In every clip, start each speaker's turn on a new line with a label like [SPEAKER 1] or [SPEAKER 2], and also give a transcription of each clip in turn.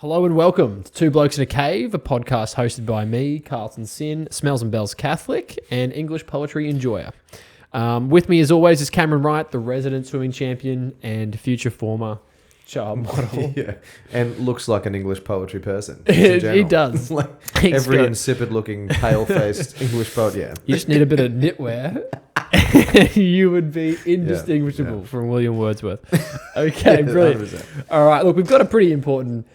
[SPEAKER 1] Hello and welcome to Two Blokes in a Cave, a podcast hosted by me, Carlton Sin, Smells and Bells Catholic, and English poetry enjoyer. With me, as always, is Cameron Wright, the resident swimming champion and future former child model.
[SPEAKER 2] Yeah, and looks like an English poetry person.
[SPEAKER 1] He does.
[SPEAKER 2] Like every insipid-looking, pale-faced English poet. Yeah,
[SPEAKER 1] you just need a bit of knitwear. You would be indistinguishable from William Wordsworth. Okay, brilliant. 100%. All right, look, we've got a pretty important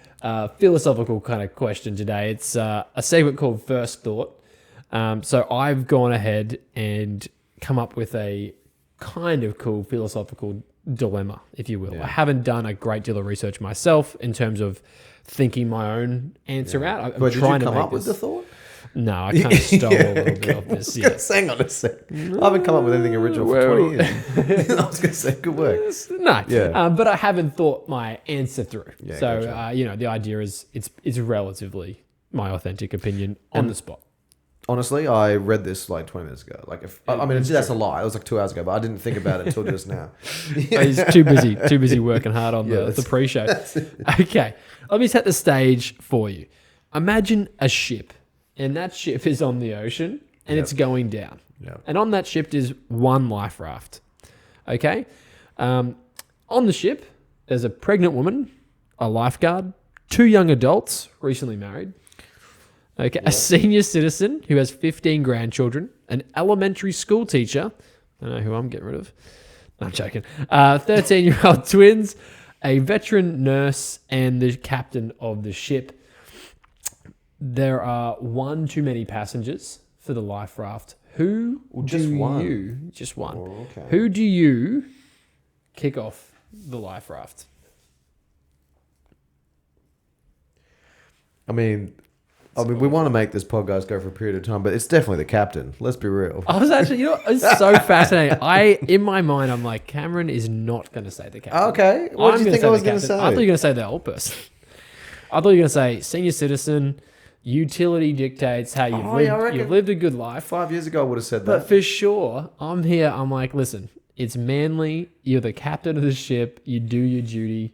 [SPEAKER 1] philosophical kind of question today. It's a segment called First Thought. So I've gone ahead and come up with a kind of cool philosophical dilemma, if you will. Yeah. I haven't done a great deal of research myself in terms of thinking my own answer out.
[SPEAKER 2] But did you come up with the thought?
[SPEAKER 1] No, I kind of stole a little bit of this.
[SPEAKER 2] Hang on a sec. I haven't come up with anything original for 20 years. I was going to say, good work.
[SPEAKER 1] No, but I haven't thought my answer through.
[SPEAKER 2] Yeah,
[SPEAKER 1] so,
[SPEAKER 2] gotcha.
[SPEAKER 1] The idea is it's relatively my authentic opinion on the spot.
[SPEAKER 2] Honestly, I read this like 20 minutes ago. That's a lie. It was like 2 hours ago, but I didn't think about it until just now.
[SPEAKER 1] He's too busy working hard on the pre-show. Okay, let me set the stage for you. Imagine a ship. And that ship is on the ocean, and it's going down.
[SPEAKER 2] Yep.
[SPEAKER 1] And on that ship is one life raft. Okay? On the ship, there's a pregnant woman, a lifeguard, 2 young adults, recently married, okay, a senior citizen who has 15 grandchildren, an elementary school teacher, I don't know who I'm getting rid of. No, I'm joking. 13-year-old twins, a veteran nurse, and the captain of the ship. There are one too many passengers for the life raft. Just one.
[SPEAKER 2] Oh, okay.
[SPEAKER 1] Who do you kick off the life raft?
[SPEAKER 2] I mean, we want to make this podcast go for a period of time, but it's definitely the captain. Let's be real.
[SPEAKER 1] I was actually, it's so fascinating. In my mind, I'm like, Cameron is not going to say the captain.
[SPEAKER 2] Okay. What did you think I was going to say?
[SPEAKER 1] I thought you were going to say the old person. I thought you were going to say senior citizen. Utility dictates how you've lived a good life.
[SPEAKER 2] 5 years ago, I would have said that.
[SPEAKER 1] But for sure, I'm here. I'm like, listen, it's manly. You're the captain of the ship. You do your duty.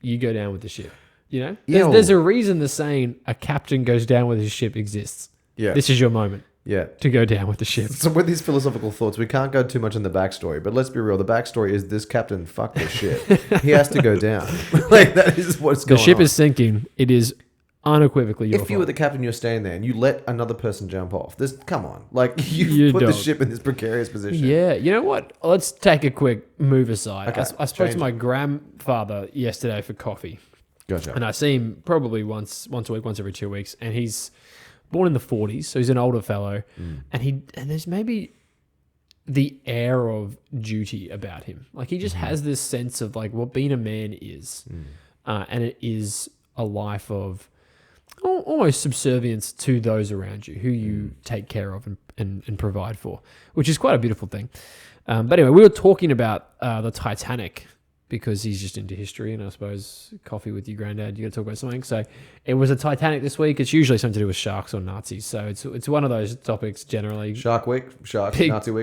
[SPEAKER 1] You go down with the ship. You know, there's a reason the saying "a captain goes down with his ship" exists.
[SPEAKER 2] Yeah,
[SPEAKER 1] this is your moment.
[SPEAKER 2] Yeah,
[SPEAKER 1] to go down with the ship.
[SPEAKER 2] So with these philosophical thoughts, we can't go too much in the backstory. But let's be real. The backstory is this captain fucked the ship. He has to go down. Like that is what's going on.
[SPEAKER 1] The ship is sinking. It is unequivocally your fault.
[SPEAKER 2] If you were the captain, you're staying there, and you let another person jump off. Come on, like you put the ship in this precarious position.
[SPEAKER 1] Yeah, you know what? Let's take a quick move aside.
[SPEAKER 2] Okay,
[SPEAKER 1] I spoke to my grandfather yesterday for coffee.
[SPEAKER 2] Gotcha.
[SPEAKER 1] And I see him probably once a week, once every 2 weeks, and he's born in the 40s, so he's an older fellow, and there's maybe the air of duty about him. Like he just has this sense of like what being a man is, and it is a life of almost subservience to those around you who you take care of and provide for, which is quite a beautiful thing. But anyway, we were talking about the Titanic because he's just into history, and I suppose coffee with your granddad, you got to talk about something. So it was a Titanic this week. It's usually something to do with sharks or Nazis. So it's one of those topics generally.
[SPEAKER 2] Nazi week,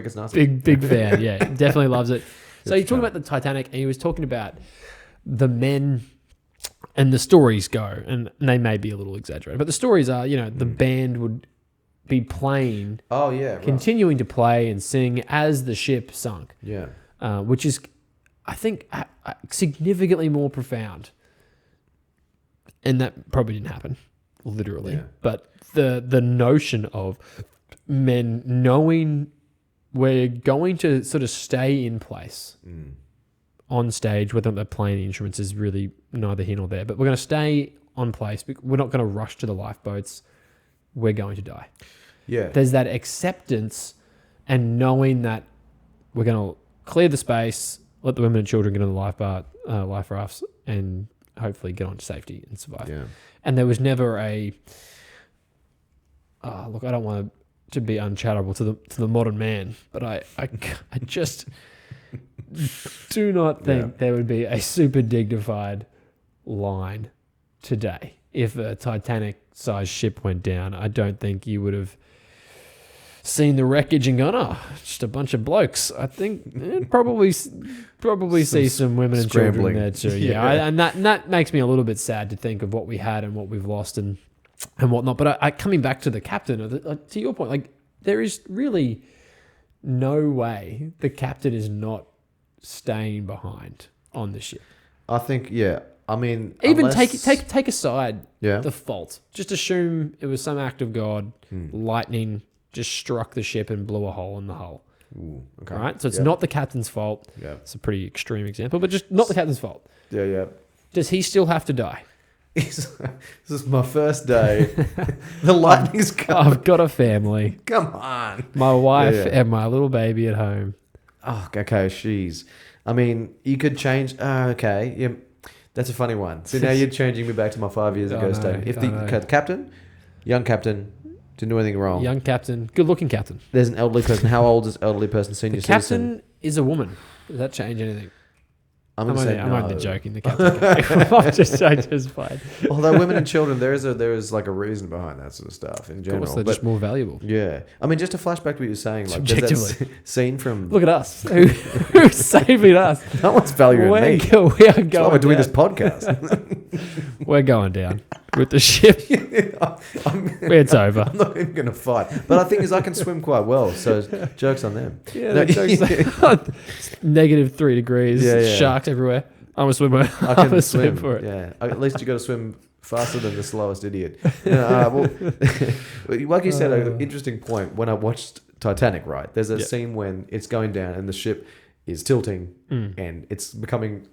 [SPEAKER 2] it's Nazi.
[SPEAKER 1] Big fan, yeah. Definitely loves it. So you're talking about the Titanic, and he was talking about the men. And the stories go, and they may be a little exaggerated, but the stories are, the band would be playing, continuing to play and sing as the ship sunk.
[SPEAKER 2] Yeah.
[SPEAKER 1] Which is, I think, significantly more profound. And that probably didn't happen, literally. Yeah. But the notion of men knowing we're going to sort of stay in place. On stage, whether they're playing instruments is really neither here nor there. But we're going to stay on place. We're not going to rush to the lifeboats. We're going to die.
[SPEAKER 2] Yeah.
[SPEAKER 1] There's that acceptance and knowing that we're going to clear the space, let the women and children get on the life rafts, and hopefully get on to safety and survive.
[SPEAKER 2] Yeah.
[SPEAKER 1] And there was never a... look, I don't want to be uncharitable to the modern man, but I just... do not think there would be a super dignified line today. If a Titanic-sized ship went down, I don't think you would have seen the wreckage and gone, oh, just a bunch of blokes. I think probably see some women and children
[SPEAKER 2] scrambling
[SPEAKER 1] there too.
[SPEAKER 2] Yeah.
[SPEAKER 1] And that makes me a little bit sad to think of what we had and what we've lost and whatnot. But I coming back to the captain, to your point, like there is really no way the captain is not staying behind on the ship.
[SPEAKER 2] I think, yeah. I mean,
[SPEAKER 1] Even
[SPEAKER 2] unless-
[SPEAKER 1] take aside
[SPEAKER 2] Yeah.
[SPEAKER 1] the fault. Just assume it was some act of God. Lightning just struck the ship and blew a hole in the hull.
[SPEAKER 2] Ooh, okay.
[SPEAKER 1] All right, so it's
[SPEAKER 2] Yeah.
[SPEAKER 1] not the captain's fault.
[SPEAKER 2] Yeah.
[SPEAKER 1] It's a pretty extreme example, but just not the captain's fault.
[SPEAKER 2] Yeah.
[SPEAKER 1] Does he still have to die?
[SPEAKER 2] This is my first day. The lightning's coming.
[SPEAKER 1] I've got a family.
[SPEAKER 2] Come on.
[SPEAKER 1] My wife
[SPEAKER 2] Yeah.
[SPEAKER 1] and my little baby at home.
[SPEAKER 2] Oh, okay. She's. I mean, you could change. Okay. Yeah. That's a funny one. So now you're changing me back to my 5 years
[SPEAKER 1] I
[SPEAKER 2] ago
[SPEAKER 1] know,
[SPEAKER 2] statement. If
[SPEAKER 1] I
[SPEAKER 2] the
[SPEAKER 1] know.
[SPEAKER 2] captain, young captain, didn't do anything wrong.
[SPEAKER 1] Young captain, good-looking captain.
[SPEAKER 2] There's an elderly person. How old is elderly person? Senior
[SPEAKER 1] The captain
[SPEAKER 2] citizen.
[SPEAKER 1] is a woman. Does that change anything?
[SPEAKER 2] I'm
[SPEAKER 1] I'm
[SPEAKER 2] gonna say no.
[SPEAKER 1] only joking. The captain. I just played.
[SPEAKER 2] Although women and children, there is like a reason behind that sort of stuff in
[SPEAKER 1] Of
[SPEAKER 2] general.
[SPEAKER 1] course, they're
[SPEAKER 2] But
[SPEAKER 1] just more valuable.
[SPEAKER 2] yeah, I mean, just to flashback to what you're saying, like there's that
[SPEAKER 1] Subjectively.
[SPEAKER 2] scene from
[SPEAKER 1] Look at us. Who's saving us?
[SPEAKER 2] no one's valuing me.
[SPEAKER 1] We are going
[SPEAKER 2] That's why we're doing
[SPEAKER 1] down.
[SPEAKER 2] this podcast.
[SPEAKER 1] We're going down with the ship. It's over.
[SPEAKER 2] I'm not even going to fight. But the thing is, I can swim quite well, so joke's on them.
[SPEAKER 1] Yeah,
[SPEAKER 2] No,
[SPEAKER 1] the joke's -3 degrees.
[SPEAKER 2] Yeah, yeah.
[SPEAKER 1] Sharks everywhere. I'm a swimmer.
[SPEAKER 2] I
[SPEAKER 1] I'm
[SPEAKER 2] can
[SPEAKER 1] a
[SPEAKER 2] swim
[SPEAKER 1] for it.
[SPEAKER 2] Yeah, at least you got to swim faster than the slowest idiot. Well, like you said, an interesting point. When I watched Titanic, right? There's a
[SPEAKER 1] Yep.
[SPEAKER 2] scene when it's going down and the ship is tilting and it's becoming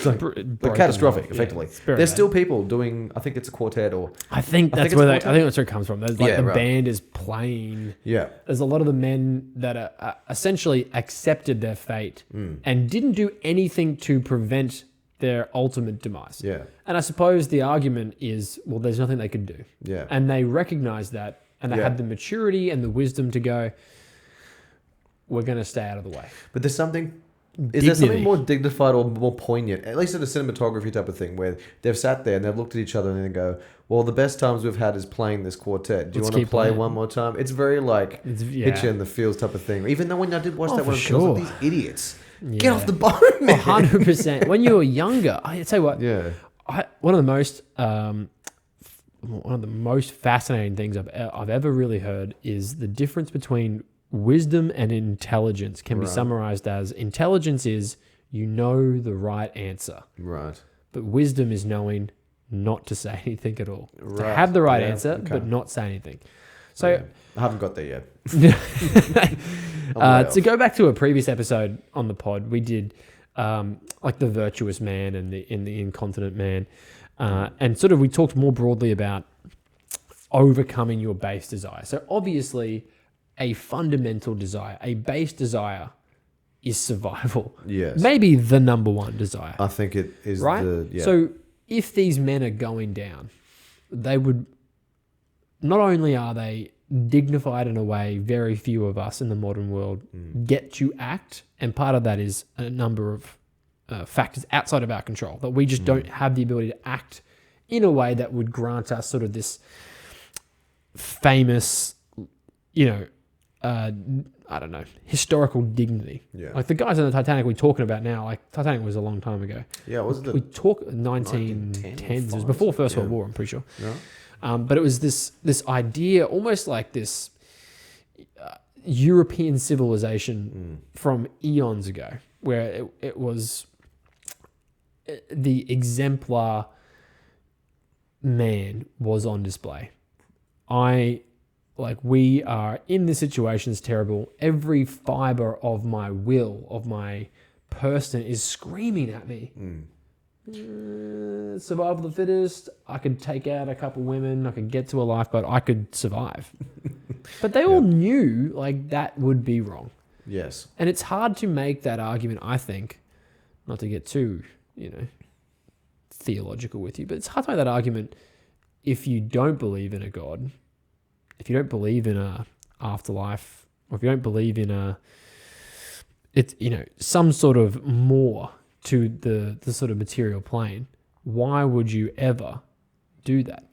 [SPEAKER 2] like,
[SPEAKER 1] Broken
[SPEAKER 2] catastrophic.
[SPEAKER 1] off. Yeah,
[SPEAKER 2] Effectively,
[SPEAKER 1] it's very
[SPEAKER 2] there's
[SPEAKER 1] bad.
[SPEAKER 2] still people doing. I think it's a quartet or
[SPEAKER 1] I think
[SPEAKER 2] I think
[SPEAKER 1] that's
[SPEAKER 2] it's
[SPEAKER 1] where
[SPEAKER 2] quartet.
[SPEAKER 1] I think that's where it comes from. There's like
[SPEAKER 2] Yeah,
[SPEAKER 1] the
[SPEAKER 2] right.
[SPEAKER 1] band is playing.
[SPEAKER 2] yeah.
[SPEAKER 1] There's a lot of the men that are essentially accepted their fate and didn't do anything to prevent their ultimate demise.
[SPEAKER 2] Yeah.
[SPEAKER 1] And I suppose the argument is, well, there's nothing they could do.
[SPEAKER 2] Yeah.
[SPEAKER 1] And they recognized that, and they
[SPEAKER 2] Yeah.
[SPEAKER 1] had the maturity and the wisdom to go, we're going to stay out of the way.
[SPEAKER 2] But there's something. Is there something
[SPEAKER 1] Dignity.
[SPEAKER 2] more dignified or more poignant, at least in a cinematography type of thing, where they've sat there and they've looked at each other and they go, "Well, the best times we've had is playing this quartet. Do you
[SPEAKER 1] Let's
[SPEAKER 2] want to
[SPEAKER 1] keep
[SPEAKER 2] play
[SPEAKER 1] playing."
[SPEAKER 2] one more time?" It's very like
[SPEAKER 1] Yeah.
[SPEAKER 2] hit you in the feels type of thing. Even though when I did watch
[SPEAKER 1] Oh,
[SPEAKER 2] that one,
[SPEAKER 1] for
[SPEAKER 2] I was like,
[SPEAKER 1] sure.
[SPEAKER 2] "These idiots, get
[SPEAKER 1] Yeah.
[SPEAKER 2] off the boat, man!"
[SPEAKER 1] 100%. When you were younger, I tell you what,
[SPEAKER 2] Yeah,
[SPEAKER 1] one of the most fascinating things I've ever really heard is the difference between wisdom and intelligence can be
[SPEAKER 2] Right.
[SPEAKER 1] summarized as intelligence is you know the right answer,
[SPEAKER 2] right.
[SPEAKER 1] but wisdom is knowing not to say anything at all. To
[SPEAKER 2] Right.
[SPEAKER 1] have the right
[SPEAKER 2] Yeah,
[SPEAKER 1] answer,
[SPEAKER 2] okay.
[SPEAKER 1] but not say anything. So
[SPEAKER 2] Yeah. I haven't got there yet. I'm way
[SPEAKER 1] to
[SPEAKER 2] off.
[SPEAKER 1] go back to a previous episode on the pod, we did like the virtuous man and the incontinent man, and sort of we talked more broadly about overcoming your base desire. So obviously, a fundamental desire, a base desire, is survival.
[SPEAKER 2] Yes.
[SPEAKER 1] Maybe the number one desire,
[SPEAKER 2] I think it is
[SPEAKER 1] right?
[SPEAKER 2] Yeah.
[SPEAKER 1] So if these men are going down, they would. Not only are they dignified in a way very few of us in the modern world get to act, and part of that is a number of factors outside of our control that we just don't have the ability to act in a way that would grant us sort of this famous, I don't know, historical dignity.
[SPEAKER 2] Yeah.
[SPEAKER 1] Like the guys on the Titanic we're talking about now, like Titanic was a long time ago.
[SPEAKER 2] Yeah, wasn't
[SPEAKER 1] We
[SPEAKER 2] it?
[SPEAKER 1] talk 1910s. It was before First World War, I'm pretty sure.
[SPEAKER 2] No?
[SPEAKER 1] But it was this idea, almost like this European civilization from eons ago, where it was the exemplar man was on display. We are in this situation is terrible. Every fiber of my will, of my person is screaming at me. Survival of the fittest. I could take out a couple women. I could get to a lifeboat. I could survive. But they all knew like that would be wrong.
[SPEAKER 2] Yes.
[SPEAKER 1] And it's hard to make that argument, I think, not to get too, theological with you, but it's hard to make that argument if you don't believe in a God, if you don't believe in a afterlife, or if you don't believe in some sort of more to the sort of material plane. Why would you ever do that?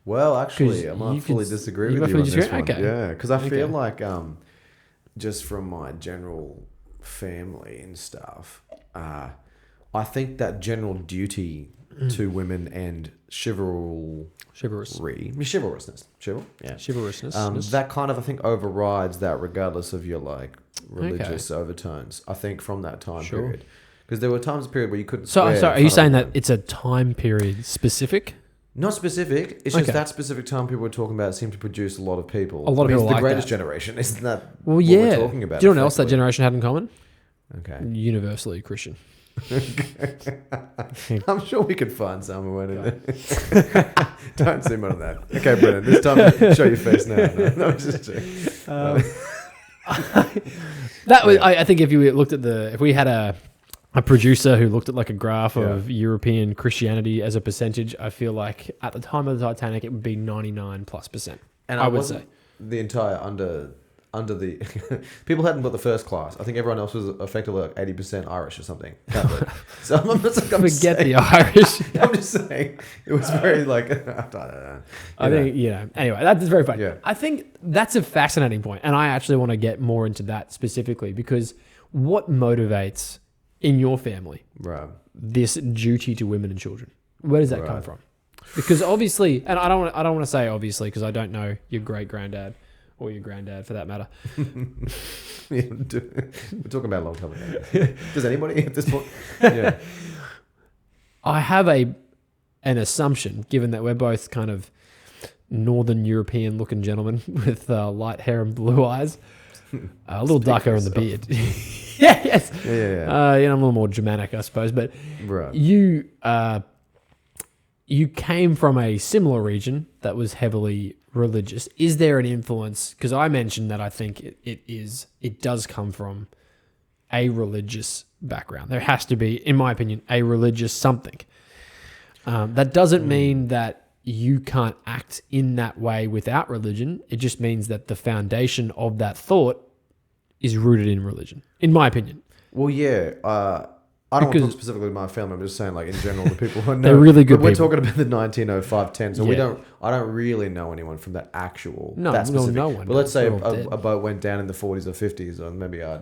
[SPEAKER 2] Well, actually,
[SPEAKER 1] 'Cause
[SPEAKER 2] I might
[SPEAKER 1] you
[SPEAKER 2] fully
[SPEAKER 1] could-
[SPEAKER 2] disagree
[SPEAKER 1] you
[SPEAKER 2] with
[SPEAKER 1] might
[SPEAKER 2] you
[SPEAKER 1] fully
[SPEAKER 2] on this
[SPEAKER 1] disagree?
[SPEAKER 2] one.
[SPEAKER 1] Okay.
[SPEAKER 2] Yeah, because I feel
[SPEAKER 1] Okay.
[SPEAKER 2] like just from my general family and stuff, I think that general duty to women and
[SPEAKER 1] Chivalrousness. Chivalrousness.
[SPEAKER 2] that kind of I think overrides that regardless of your like religious overtones. I think from that time
[SPEAKER 1] Sure.
[SPEAKER 2] period, because there were times period where you couldn't.
[SPEAKER 1] So,
[SPEAKER 2] swear
[SPEAKER 1] I'm sorry,
[SPEAKER 2] in
[SPEAKER 1] are you
[SPEAKER 2] front of
[SPEAKER 1] saying that
[SPEAKER 2] women.
[SPEAKER 1] it's a time period specific?
[SPEAKER 2] Not specific. It's just
[SPEAKER 1] Okay.
[SPEAKER 2] that specific time people were talking about seemed to produce a lot of people.
[SPEAKER 1] A lot of
[SPEAKER 2] I mean,
[SPEAKER 1] people
[SPEAKER 2] it's the
[SPEAKER 1] like
[SPEAKER 2] greatest
[SPEAKER 1] that.
[SPEAKER 2] generation. Isn't that
[SPEAKER 1] Well,
[SPEAKER 2] what
[SPEAKER 1] yeah.
[SPEAKER 2] we're talking about?
[SPEAKER 1] Do you know what else that
[SPEAKER 2] effectively?
[SPEAKER 1] generation had in common?
[SPEAKER 2] Okay.
[SPEAKER 1] Universally Christian.
[SPEAKER 2] I'm sure we could find some who went in there. Don't zoom on that. Okay, Brennan, this time show your face now. No, I'm just joking.
[SPEAKER 1] That was, I think, if we had a producer who looked at like a graph of European Christianity as a percentage, I feel like at the time of the Titanic, it would be 99+%.
[SPEAKER 2] And
[SPEAKER 1] I would
[SPEAKER 2] wasn't
[SPEAKER 1] say.
[SPEAKER 2] the entire under the people hadn't got the first class. I think everyone else was effectively like 80% Irish or something. So I'm not like,
[SPEAKER 1] Forget the Irish.
[SPEAKER 2] I'm just saying it was very like I don't know.
[SPEAKER 1] I think, anyway, that's very funny.
[SPEAKER 2] Yeah.
[SPEAKER 1] I think that's a fascinating point, and I actually want to get more into that specifically because what motivates in your family
[SPEAKER 2] Right.
[SPEAKER 1] this duty to women and children? Where does that come
[SPEAKER 2] Right.
[SPEAKER 1] from? Because obviously, and I don't want to say obviously because I don't know your great granddad or your granddad for that matter.
[SPEAKER 2] Yeah, we're talking about a long time ago. Does anybody at this point? Yeah.
[SPEAKER 1] I have an assumption, given that we're both kind of Northern European looking gentlemen with light hair and blue eyes, a little darker in the beard. Yes.
[SPEAKER 2] Yeah.
[SPEAKER 1] I'm a little more Germanic, I suppose. But
[SPEAKER 2] Right.
[SPEAKER 1] you came from a similar region that was heavily religious. Is there an influence? Because I mentioned that I think it does come from a religious background. There has to be, in my opinion, a religious something. That doesn't mean that you can't act in that way without religion. It just means that the foundation of that thought is rooted in religion, in my opinion.
[SPEAKER 2] Well, yeah. I don't want to talk specifically to my family. I'm just saying, like in general, the people who know.
[SPEAKER 1] They're really good
[SPEAKER 2] We're
[SPEAKER 1] people.
[SPEAKER 2] talking about the 1905-10, so
[SPEAKER 1] Yeah.
[SPEAKER 2] I don't really know anyone from that actual.
[SPEAKER 1] No,
[SPEAKER 2] that specific.
[SPEAKER 1] no one
[SPEAKER 2] But let's
[SPEAKER 1] does.
[SPEAKER 2] say
[SPEAKER 1] They're all dead.
[SPEAKER 2] a boat went down in the 40s or 50s, or maybe I'd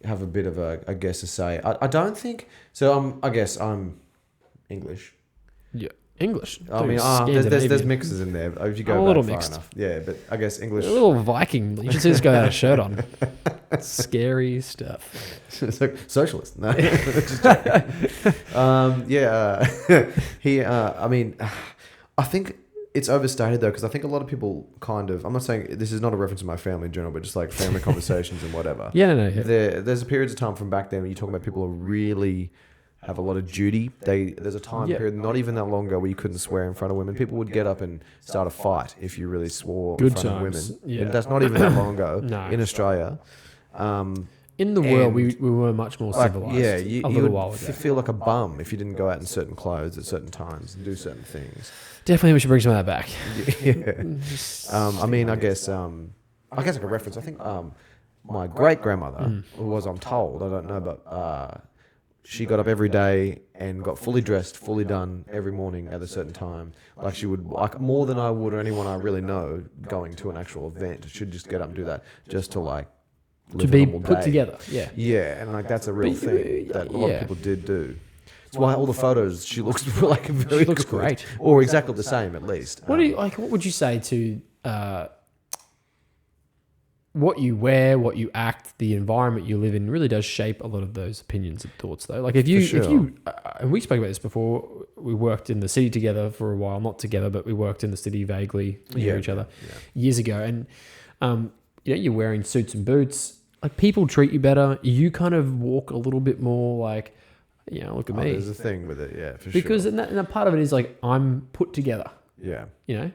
[SPEAKER 2] have a bit of a guess to say. I don't think so. I guess I'm English.
[SPEAKER 1] Yeah, English.
[SPEAKER 2] I mean, there's mixes in there if you
[SPEAKER 1] I'm a
[SPEAKER 2] go
[SPEAKER 1] little
[SPEAKER 2] back far
[SPEAKER 1] mixed.
[SPEAKER 2] enough. Yeah, but I guess English.
[SPEAKER 1] A little Viking. You should see this guy without a shirt on. Scary stuff.
[SPEAKER 2] It's like socialist. No, just joking. He. I mean, I think it's overstated though, because I think a lot of people kind of. I'm not saying this is not a reference to my family in general, but just like family conversations and whatever.
[SPEAKER 1] Yeah.
[SPEAKER 2] There's periods of time from back then when you talk about people who really have a lot of duty. There's a time period not even that long ago where you couldn't swear in front of women. People would get up and start a fight if you really swore
[SPEAKER 1] Good
[SPEAKER 2] in front
[SPEAKER 1] times.
[SPEAKER 2] of women.
[SPEAKER 1] Yeah.
[SPEAKER 2] And that's not even that long ago
[SPEAKER 1] No.
[SPEAKER 2] in Australia.
[SPEAKER 1] In the world, we were much more civilized.
[SPEAKER 2] Yeah,
[SPEAKER 1] a
[SPEAKER 2] you
[SPEAKER 1] little
[SPEAKER 2] would
[SPEAKER 1] while ago.
[SPEAKER 2] feel like a bum if you didn't go out in certain clothes at certain times and do certain things.
[SPEAKER 1] Definitely, we should bring some of that back.
[SPEAKER 2] Yeah. I mean, I guess like a reference. I think my great grandmother was, I'm told, I don't know, but she got up every day and got fully dressed, fully done every morning at a certain time. Like she would, like more than I would or anyone I really know going to an actual event. She'd just get up and do that just to like live
[SPEAKER 1] To be
[SPEAKER 2] a normal
[SPEAKER 1] put
[SPEAKER 2] day.
[SPEAKER 1] together. Yeah.
[SPEAKER 2] Yeah, and like that's a real
[SPEAKER 1] But
[SPEAKER 2] thing that a lot
[SPEAKER 1] yeah.
[SPEAKER 2] of people did do. That's why all the photos she looks like very
[SPEAKER 1] She looks
[SPEAKER 2] good.
[SPEAKER 1] great.
[SPEAKER 2] Or exactly the same at least.
[SPEAKER 1] What would you say to what you wear, what you act, the environment you live in really does shape a lot of those opinions and thoughts, though. Like if you, and we spoke about this before. We worked in the city together for a while, not together, but we worked in the city vaguely near each other years ago. And you're wearing suits and boots. Like people treat you better. You kind of walk a little bit more like, look at me.
[SPEAKER 2] There's a thing with it, yeah, for
[SPEAKER 1] Because
[SPEAKER 2] sure.
[SPEAKER 1] and that part of it is like I'm put together.
[SPEAKER 2] Yeah.
[SPEAKER 1] And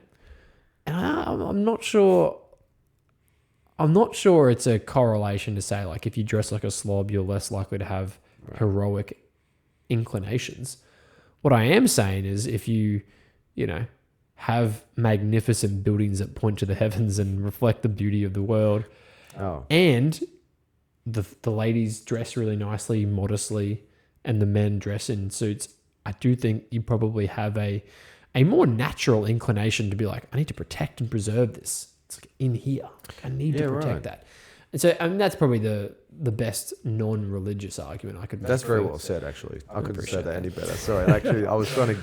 [SPEAKER 1] I'm not sure. I'm not sure it's a correlation to say like if you dress like a slob, you're less likely to have heroic inclinations. What I am saying is if you, have magnificent buildings that point to the heavens and reflect the beauty of the world, and the ladies dress really nicely, modestly, and the men dress in suits, I do think you probably have a a more natural inclination to be like, I need to protect and preserve this. It's like in here. Like, I need to protect that. And so, I mean, that's probably the best non-religious argument I could make.
[SPEAKER 2] That's very well said, actually. I couldn't say that any better. Sorry, actually, I was trying to...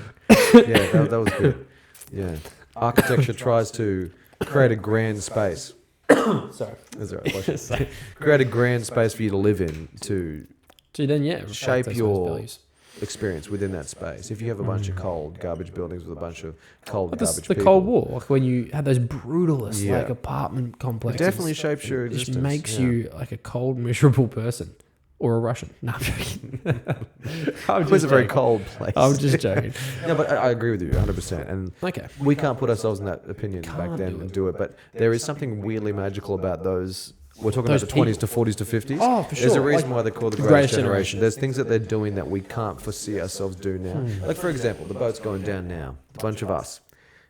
[SPEAKER 2] Yeah, that was good. Yeah. Architecture tries to create a grand space.
[SPEAKER 1] Sorry.
[SPEAKER 2] That's all right. Create a grand space for you to live in to
[SPEAKER 1] then,
[SPEAKER 2] shape your
[SPEAKER 1] values.
[SPEAKER 2] experience within that space. If you have a bunch of cold garbage buildings with a bunch of cold garbage people...
[SPEAKER 1] The Cold War, like when you have those brutalist like apartment complexes.
[SPEAKER 2] It definitely shapes your existence.
[SPEAKER 1] It makes you like a cold, miserable person. Or a Russian. No, I'm joking.
[SPEAKER 2] It was a very cold place.
[SPEAKER 1] I'm just joking.
[SPEAKER 2] No, but I agree with you 100%. And we can't put ourselves in that opinion back then and do it. But there is something weirdly magical about those. We're talking about the 20s to 40s to 50s.
[SPEAKER 1] Oh, for sure.
[SPEAKER 2] There's a reason why they're called the greatest generation. There's things that they're doing that we can't foresee ourselves do now. Like, for example, the boat's going down now. A bunch of us.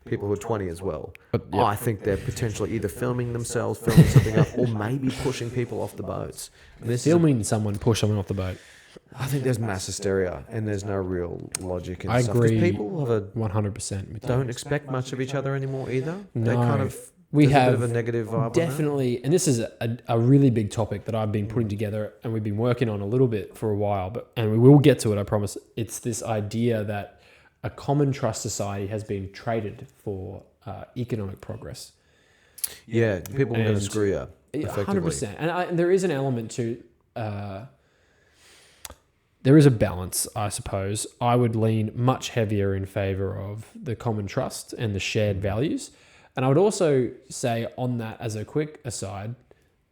[SPEAKER 2] People who are 20 as well. I think they're potentially either filming themselves, filming something up, or maybe pushing people off the boats.
[SPEAKER 1] Filming someone push someone off the boat.
[SPEAKER 2] I think there's mass hysteria and there's no real logic in
[SPEAKER 1] I
[SPEAKER 2] stuff.
[SPEAKER 1] agree.
[SPEAKER 2] People have
[SPEAKER 1] 100%.
[SPEAKER 2] don't expect much of each other anymore either.
[SPEAKER 1] No.
[SPEAKER 2] They kind of...
[SPEAKER 1] We have
[SPEAKER 2] a bit of a negative vibe.
[SPEAKER 1] Definitely, and this is a really big topic that I've been putting together and we've been working on a little bit for a while, and we will get to it, I promise. It's this idea that a common trust society has been traded for economic progress.
[SPEAKER 2] Yeah, people are going to screw you. Effectively.
[SPEAKER 1] 100%. And there is an element to... there is a balance, I suppose. I would lean much heavier in favor of the common trust and the shared values. And I would also say on that, as a quick aside,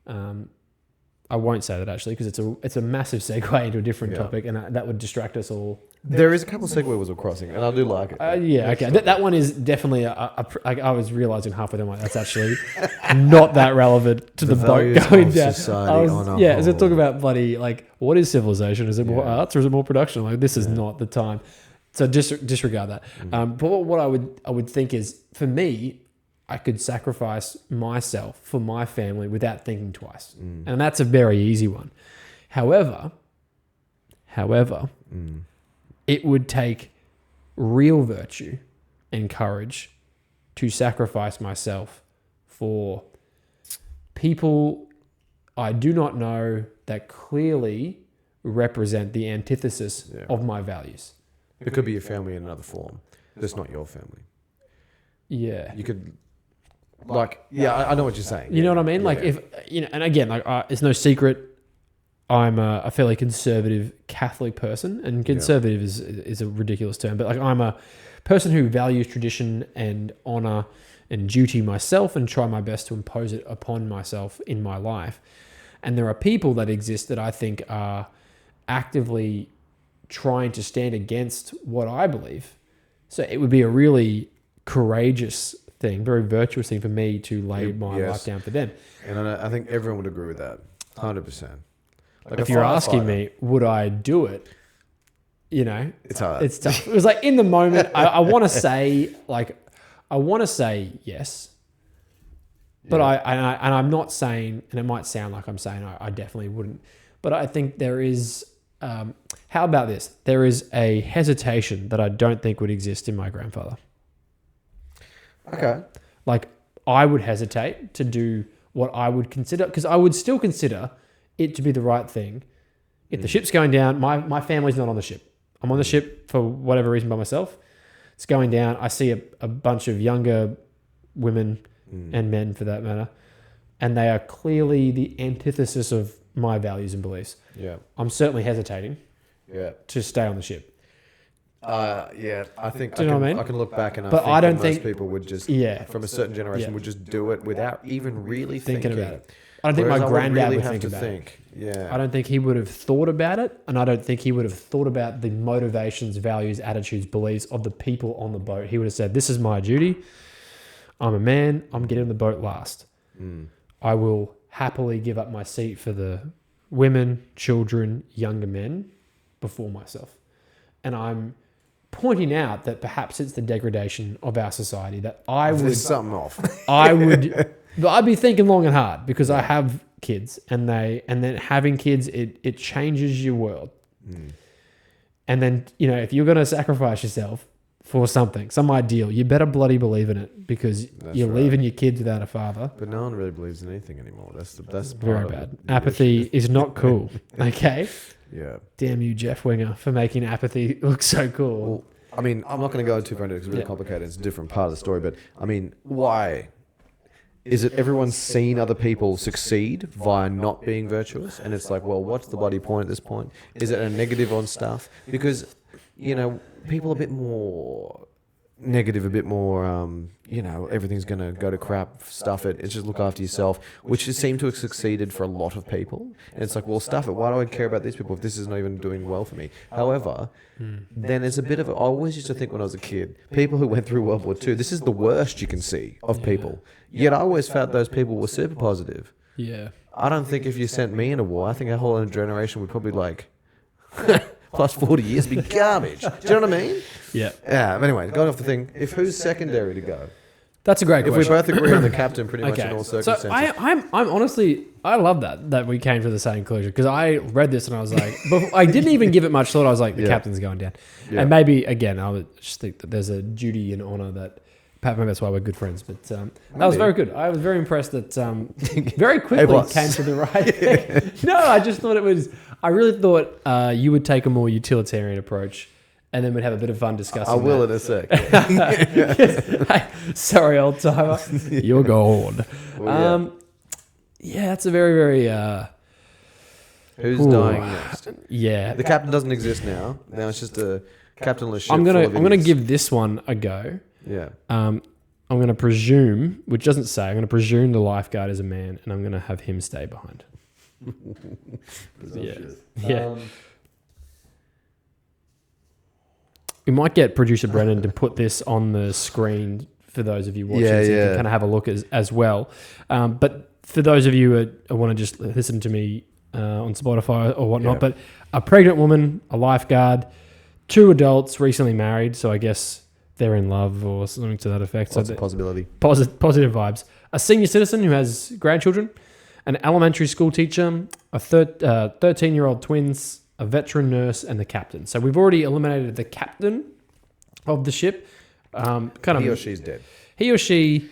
[SPEAKER 1] I won't say that actually because it's a massive segue into a different topic, and that would distract us all.
[SPEAKER 2] There is a couple of segues we're crossing, and I do like it.
[SPEAKER 1] Okay. That one is definitely I was realizing halfway down, like, that's actually not that relevant to the boat going down. As I talk about bloody, like, what is civilization? Is it more arts or is it more production? Like, this is not the time. So disregard that. But what I would think is, for me, I could sacrifice myself for my family without thinking twice. And that's a very easy one. However, it would take real virtue and courage to sacrifice myself for people I do not know that clearly represent the antithesis of my values.
[SPEAKER 2] It could be your family in another form. That's not your family.
[SPEAKER 1] Yeah.
[SPEAKER 2] You could... Like, I know what you're saying.
[SPEAKER 1] You know what I mean? Like, if, and again, like, it's no secret, I'm a fairly conservative Catholic person, and conservative is a ridiculous term, but like, I'm a person who values tradition and honor and duty myself and try my best to impose it upon myself in my life. And there are people that exist that I think are actively trying to stand against what I believe. So it would be a really courageous thing, very virtuous thing for me to lay my life down for them.
[SPEAKER 2] And I think everyone would agree with that, 100%. Like,
[SPEAKER 1] if you're asking me, would I do it?
[SPEAKER 2] It's hard.
[SPEAKER 1] It's tough. It was like, in the moment, I want to say yes, but I'm not saying, and it might sound like I'm saying I definitely wouldn't, but I think there is. How about this? There is a hesitation that I don't think would exist in my grandfather.
[SPEAKER 2] Okay.
[SPEAKER 1] Like, I would hesitate to do what I would consider, because I would still consider it to be the right thing. If the ship's going down, my family's not on the ship. I'm on the ship for whatever reason by myself. It's going down. I see a bunch of younger women and men, for that matter, and they are clearly the antithesis of my values and beliefs.
[SPEAKER 2] Yeah.
[SPEAKER 1] I'm certainly hesitating to stay on the ship.
[SPEAKER 2] I think
[SPEAKER 1] do you know what I mean?
[SPEAKER 2] I can look back and
[SPEAKER 1] I don't think
[SPEAKER 2] most people would just from a certain generation would just do it without even really thinking about it.
[SPEAKER 1] I don't think my granddad
[SPEAKER 2] really
[SPEAKER 1] would
[SPEAKER 2] have
[SPEAKER 1] think
[SPEAKER 2] to
[SPEAKER 1] about
[SPEAKER 2] think.
[SPEAKER 1] it.
[SPEAKER 2] Yeah.
[SPEAKER 1] I don't think he would have thought about it, and I don't think he would have thought about the motivations, values, attitudes, beliefs of the people on the boat. He would have said, "This is my duty. I'm a man. I'm getting on the boat last. I will happily give up my seat for the women, children, younger men before myself." And I'm pointing out that perhaps it's the degradation of our society that
[SPEAKER 2] There's something off.
[SPEAKER 1] But I'd be thinking long and hard, because I have kids, and then having kids, it changes your world. And then, if you're going to sacrifice yourself for something, some ideal, you better bloody believe in it because you're leaving your kids without a father.
[SPEAKER 2] But no one really believes in anything anymore. That's
[SPEAKER 1] Very bad. Apathy is not cool. Okay.
[SPEAKER 2] Yeah.
[SPEAKER 1] Damn you, Jeff Winger, for making apathy look so cool.
[SPEAKER 2] Well, I mean, I'm not going to go too far into it because it's really complicated. It's a different part of the story. But I mean, why? Is it everyone's seen other people succeed via not being virtuous? And it's like, well, what's the bloody point at this point? Is it a negative on stuff? Because, people are a bit more negative, a bit more, everything's going to go to crap, stuff it. It's just look after yourself, which has seemed to have succeeded for a lot of people. And it's like, well, stuff it. Why do I care about these people if this is not even doing well for me? However, then it's a bit of I always used to think when I was a kid, people who went through World War II, this is the worst you can see of people. Yet I always felt those people were super positive.
[SPEAKER 1] Yeah.
[SPEAKER 2] I don't think if you sent me in a war, I think a whole other generation would probably plus 40 years be garbage. Do you know what I mean?
[SPEAKER 1] Yeah.
[SPEAKER 2] Yeah, but anyway, going off the thing, if who's secondary to go?
[SPEAKER 1] That's a great question.
[SPEAKER 2] If we both agree on the captain pretty much in all circumstances.
[SPEAKER 1] So I'm honestly, I love that we came to the same conclusion because I read this and I was like, I didn't even give it much thought. I was like, the captain's going down. Yeah. And maybe, again, I would just think that there's a duty and honour that, maybe that's why we're good friends. But that was very good. I was very impressed that very quickly came to the right thing. No, I just thought I really thought you would take a more utilitarian approach. And then we'd have a bit of fun discussing.
[SPEAKER 2] I will in a sec.
[SPEAKER 1] Hey, sorry, old timer. You're gone. That's a very, very.
[SPEAKER 2] Who's dying next?
[SPEAKER 1] Yeah,
[SPEAKER 2] the captain doesn't exist now. Now it's just a captainless ship.
[SPEAKER 1] I'm gonna give this one a go.
[SPEAKER 2] Yeah.
[SPEAKER 1] I'm gonna presume, which doesn't say. I'm gonna presume the lifeguard is a man, and I'm gonna have him stay behind. Yeah. We might get producer Brennan to put this on the screen for those of you watching, so you can kind of have a look as well. But for those of you who want to just listen to me on Spotify or whatnot, but a pregnant woman, a lifeguard, 2 adults recently married, so I guess they're in love or something to that effect.
[SPEAKER 2] Lots of possibility.
[SPEAKER 1] Positive vibes. A senior citizen who has grandchildren, an elementary school teacher, a 13-year-old twins, a veteran nurse, and the captain. So we've already eliminated the captain of the ship.
[SPEAKER 2] He or she's dead.
[SPEAKER 1] He or she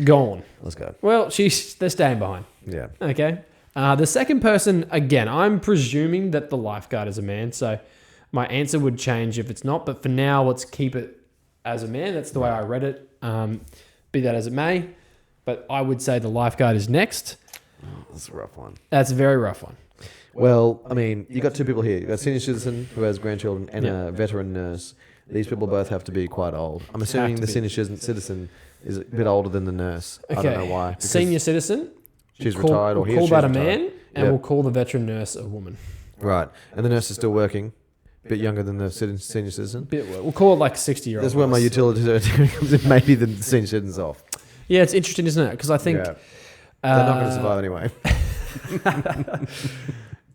[SPEAKER 1] gone.
[SPEAKER 2] Let's go.
[SPEAKER 1] Well, they're staying behind.
[SPEAKER 2] Yeah.
[SPEAKER 1] Okay. The second person, again, I'm presuming that the lifeguard is a man. So my answer would change if it's not. But for now, let's keep it as a man. That's the way I read it. Be that as it may. But I would say the lifeguard is next.
[SPEAKER 2] That's a rough one.
[SPEAKER 1] That's a very rough one.
[SPEAKER 2] Well, I mean, you got 2 people here. You got a senior citizen who has grandchildren and a veteran nurse. These people both have to be quite old. I'm assuming the senior citizen is a bit older than the nurse. Okay. I don't know why.
[SPEAKER 1] Senior citizen.
[SPEAKER 2] She's retired, or
[SPEAKER 1] we'll call that a man, and we'll call the veteran nurse a woman.
[SPEAKER 2] Right, and the nurse is still working. A bit younger than the senior citizen.
[SPEAKER 1] We'll call it like 60-year-old.
[SPEAKER 2] That's where my utilitarian comes in. Maybe the senior citizen's off.
[SPEAKER 1] Yeah, it's interesting, isn't it? Because I think
[SPEAKER 2] they're not going to survive anyway.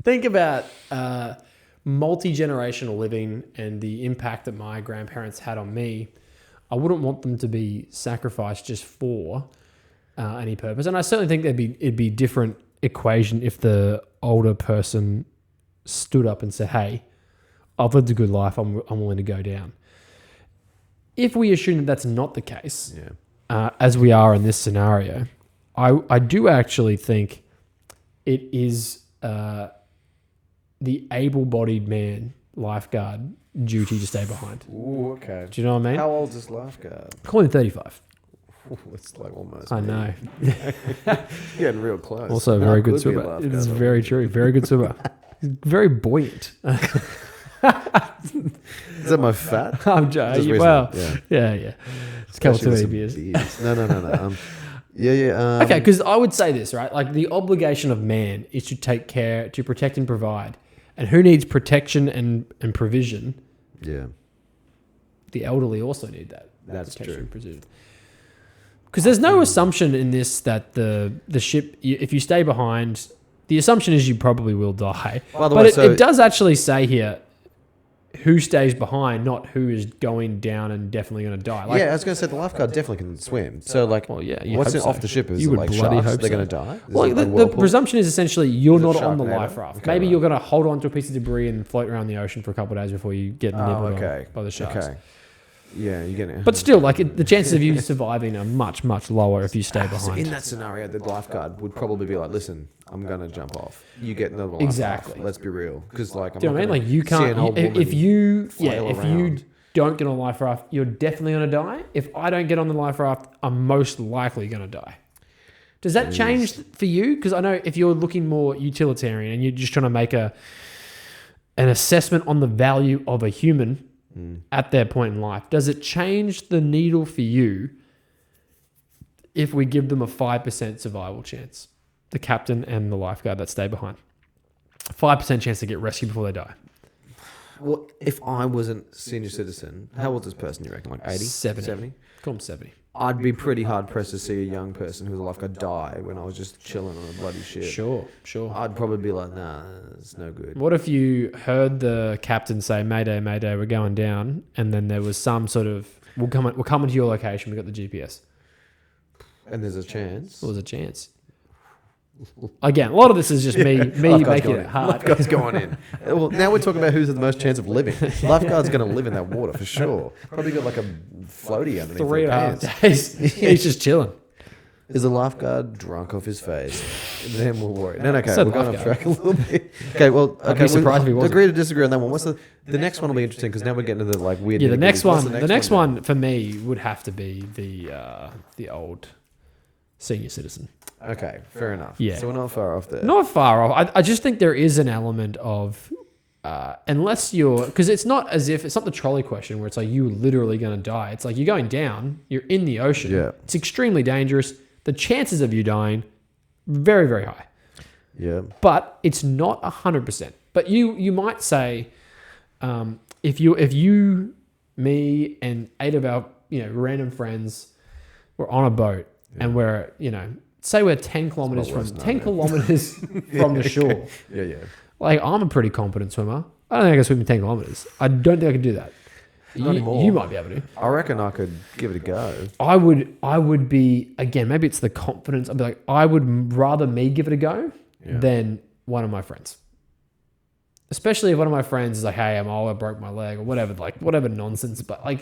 [SPEAKER 1] Think about multi-generational living and the impact that my grandparents had on me. I wouldn't want them to be sacrificed just for any purpose. And I certainly think it'd be a different equation if the older person stood up and said, hey, I've lived a good life, I'm willing to go down. If we assume that that's not the case, as we are in this scenario, I do actually think it is the able-bodied man lifeguard duty to stay behind.
[SPEAKER 2] Ooh, okay.
[SPEAKER 1] Do you know what I mean?
[SPEAKER 2] How old is this lifeguard?
[SPEAKER 1] Call him 35.
[SPEAKER 2] Ooh, it's like almost.
[SPEAKER 1] I know.
[SPEAKER 2] Getting real close.
[SPEAKER 1] Also a very good swimmer. It is very true. Very good swimmer. He's very buoyant.
[SPEAKER 2] Is that my fat?
[SPEAKER 1] I'm joking. Well, yeah. It's a couple too many beers.
[SPEAKER 2] No.
[SPEAKER 1] Okay, because I would say this, right? Like the obligation of man is to take care, to protect and provide. And who needs protection and provision?
[SPEAKER 2] Yeah.
[SPEAKER 1] The elderly also need that.
[SPEAKER 2] That's true.
[SPEAKER 1] Because there's no assumption in this that the ship, if you stay behind, the assumption is you probably will die.
[SPEAKER 2] By the
[SPEAKER 1] way,
[SPEAKER 2] it
[SPEAKER 1] does actually say here who stays behind, not who is going down and definitely going to die.
[SPEAKER 2] Like, I was going to say the lifeguard definitely can swim. So, like, what's off the ship? Is it like sharks? They're going to die?
[SPEAKER 1] Well, the presumption is essentially you're not on the life raft. Okay, maybe you're going to hold on to a piece of debris and float around the ocean for a couple of days before you get nibbled on by the sharks. Okay.
[SPEAKER 2] Yeah, you get it.
[SPEAKER 1] But still, like the chances of you surviving are much, much lower if you stay
[SPEAKER 2] So
[SPEAKER 1] behind.
[SPEAKER 2] in that scenario, the lifeguard would probably be like, "Listen, I'm gonna jump off. You get another one.
[SPEAKER 1] Exactly.
[SPEAKER 2] Let's be real, because like,
[SPEAKER 1] Do you know what I mean? Like you
[SPEAKER 2] see an
[SPEAKER 1] can't.
[SPEAKER 2] old woman
[SPEAKER 1] If you
[SPEAKER 2] flail
[SPEAKER 1] if
[SPEAKER 2] around.
[SPEAKER 1] you don't get on a life raft, you're definitely gonna die. If I don't get on the life raft, I'm most likely gonna die. Does that change for you? Because I know if you're looking more utilitarian and you're just trying to make an assessment on the value of a human at their point in life, does it change the needle for you if we give them a 5% survival chance? The captain and the lifeguard that stay behind. 5% chance to get rescued before they die.
[SPEAKER 2] Well, if I was a senior citizen, how old is this person, you reckon? Like 80?
[SPEAKER 1] 70. Call them 70.
[SPEAKER 2] I'd be pretty hard pressed to see a young person who's a lifeguard die when I was just chilling on a bloody ship.
[SPEAKER 1] Sure.
[SPEAKER 2] I'd probably be like, nah, it's no good.
[SPEAKER 1] What if you heard the captain say, "Mayday, mayday, we're going down," and then there was some sort of, we're coming to your location, we got the GPS.
[SPEAKER 2] And there's a chance.
[SPEAKER 1] There was a chance. Again, a lot of this is just me making it hard.
[SPEAKER 2] Lifeguard's going in. Well, now we're talking about who's the most chance of living. Lifeguard's going to live in that water for sure. Probably got like a floaty underneath
[SPEAKER 1] 3.5
[SPEAKER 2] their pants.
[SPEAKER 1] days. He's just chilling.
[SPEAKER 2] Is the lifeguard drunk off his face? Then we'll worry. No, okay,
[SPEAKER 1] Said
[SPEAKER 2] we're going off
[SPEAKER 1] lifeguard.
[SPEAKER 2] track a little bit. Okay, well,
[SPEAKER 1] I'd be surprised if he wasn't.
[SPEAKER 2] Agree to disagree on that one. What's the next one? Will be interesting because now we're getting into the like weird.
[SPEAKER 1] Yeah, the next
[SPEAKER 2] nitty-gritties.
[SPEAKER 1] one.
[SPEAKER 2] What's
[SPEAKER 1] The next one for me would have to be the old senior citizen.
[SPEAKER 2] Okay, fair enough.
[SPEAKER 1] Yeah.
[SPEAKER 2] So we're not far off there.
[SPEAKER 1] Not far off. I just think there is an element of, unless you're, because it's not as if, it's not the trolley question where it's like you literally going to die. It's like you're going down, you're in the ocean.
[SPEAKER 2] Yeah.
[SPEAKER 1] It's extremely dangerous. The chances of you dying, very, very high.
[SPEAKER 2] Yeah.
[SPEAKER 1] But it's not 100%. But you might say, if you, me, and 8 of our random friends were on a boat and we're say we're 10 kilometers from the shore.
[SPEAKER 2] Yeah.
[SPEAKER 1] Like I'm a pretty competent swimmer. I don't think I can swim in 10 kilometers. I don't think I can do that.
[SPEAKER 2] Not anymore.
[SPEAKER 1] You might be able to.
[SPEAKER 2] I reckon I could give it a go.
[SPEAKER 1] I would be, again, maybe it's the confidence. I'd be like, I would rather me give it a go than one of my friends. Especially if one of my friends is like, "Hey, I broke my leg," or whatever nonsense. But like,